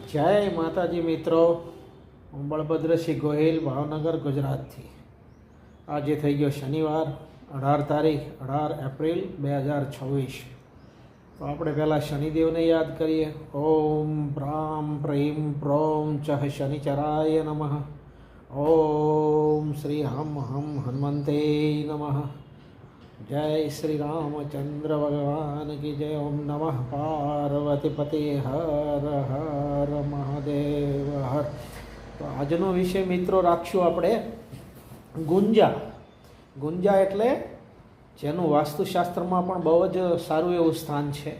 જય માતાજી મિત્રો, હું બળભદ્રસિંહ ગોહિલ ભાવનગર ગુજરાતથી. આજે થઈ ગયો શનિવાર 18 એપ્રિલ 2026. તો આપણે પહેલાં શનિદેવને યાદ કરીએ. ઓમ પ્રામ પ્રીમ પ્રોમ ચહ શનિચરાય નમઃ. ઓમ શ્રી હમ હમ હનુમંતે નમઃ. જય શ્રી રામચંદ્ર ભગવાન કી જય. ઓમ નમઃ પાર્વતી પતે હર હર મહાદેવ હર. તો આજનો વિષય મિત્રો રાખશું આપણે ગુંજા. ગુંજા એટલે જેનું વાસ્તુશાસ્ત્રમાં પણ બહુ જ સારું એવું સ્થાન છે,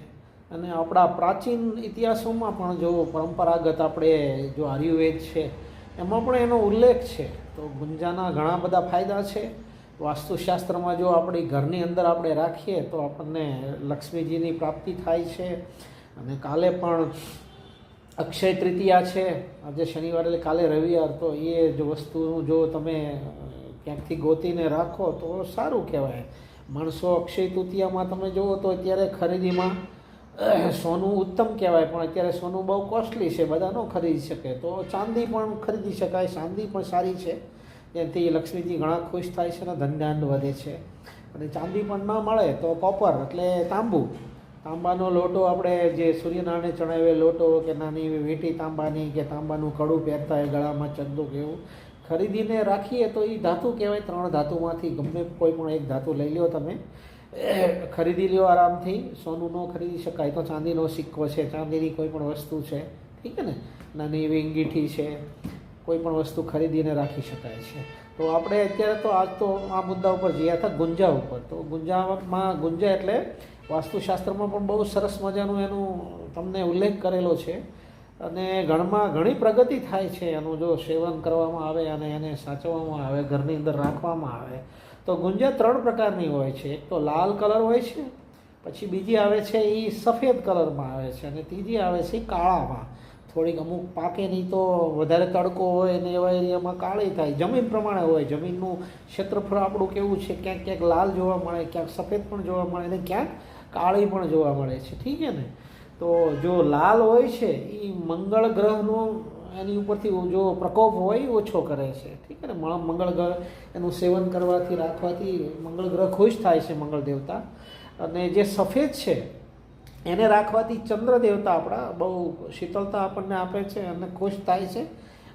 અને આપણા પ્રાચીન ઇતિહાસોમાં પણ જો પરંપરાગત આપણે જો આયુર્વેદ છે એમાં પણ એનો ઉલ્લેખ છે. તો ગુંજાના ઘણા બધા ફાયદા છે. વાસ્તુશાસ્ત્રમાં જો આપણી ઘરની અંદર આપણે રાખીએ તો આપણને લક્ષ્મીજીની પ્રાપ્તિ થાય છે. અને કાલે પણ અક્ષય તૃતીયા છે, આજે શનિવાર એટલે કાલે રવિવાર. તો એ જો વસ્તુનું જો તમે ક્યાંકથી ગોતીને રાખો તો સારું કહેવાય. માણસો અક્ષય તૃતીયામાં તમે જુઓ તો અત્યારે ખરીદીમાં સોનું ઉત્તમ કહેવાય, પણ અત્યારે સોનું બહુ કોસ્ટલી છે, બધા ન ખરીદી શકે. તો ચાંદી પણ ખરીદી શકાય, ચાંદી પણ સારી છે, જેથી લક્ષ્મીજી ઘણા ખુશ થાય છે અને ધનધાન્ય વધે છે. અને ચાંદી પણ ના મળે તો કોપર એટલે તાંબાનો લોટો, આપણે જે સૂર્યનારાયણને ચડાવે લોટો કે નાની એવી વીંટી તાંબાની કે તાંબાનું કડું પહેરતા હોય ગળામાં ચંદો કે એવું ખરીદીને રાખીએ તો એ ધાતુ કહેવાય. 3 ધાતુમાંથી ગમે કોઈ પણ એક ધાતુ લઈ લો, તમે ખરીદી લ્યો આરામથી. સોનું ન ખરીદી શકાય તો ચાંદીનો સિક્કો છે, ચાંદીની કોઈ પણ વસ્તુ છે, ઠીક છે ને, નાની એવી અંગીઠી છે, કોઈ પણ વસ્તુ ખરીદીને રાખી શકાય છે. તો આપણે અત્યારે તો આજ તો આ મુદ્દા ઉપર જઈએ હતા ગુંજા ઉપર. તો ગુંજા એટલે વાસ્તુશાસ્ત્રમાં પણ બહુ સરસ મજાનું એનું તમને ઉલ્લેખ કરેલો છે, અને ઘણી પ્રગતિ થાય છે એનું જો સેવન કરવામાં આવે અને એને સાચવવામાં આવે, ઘરની અંદર રાખવામાં આવે. તો ગુંજા 3 પ્રકારની હોય છે. એક તો લાલ કલર હોય છે, પછી બીજી આવે છે એ સફેદ કલરમાં આવે છે, અને ત્રીજી આવે છે કાળામાં. થોડીક અમુક પાકે નહીં તો વધારે તડકો હોય ને એવા એરિયામાં કાળી થાય, જમીન પ્રમાણે હોય. જમીનનું ક્ષેત્રફળ આપણું કેવું છે, ક્યાંક ક્યાંક લાલ જોવા મળે, ક્યાંક સફેદ પણ જોવા મળે, અને ક્યાંક કાળી પણ જોવા મળે છે, ઠીક છે ને. તો જો લાલ હોય છે એ મંગળ ગ્રહનો એની ઉપરથી જો પ્રકોપ હોય એ ઓછો કરે છે, ઠીક છે ને. મંગળ ગ્રહ એનું સેવન કરવાથી રાખવાથી મંગળ ગ્રહ ખુશ થાય છે, મંગળ દેવતા. અને જે સફેદ છે એને રાખવાથી ચંદ્ર દેવતા આપણા બહુ શીતળતા આપણને આપે છે અને ખુશ થાય છે,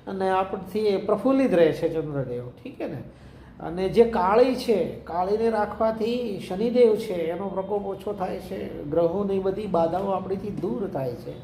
અને આપણથી પ્રફુલ્લિત રહે છે ચંદ્રદેવ, ઠીક છે ને. અને જે કાળી છે, કાળીને રાખવાથી શનિદેવ છે એનો પ્રકોપ ઓછો થાય છે, ગ્રહોની બધી બાધાઓ આપણીથી દૂર થાય છે.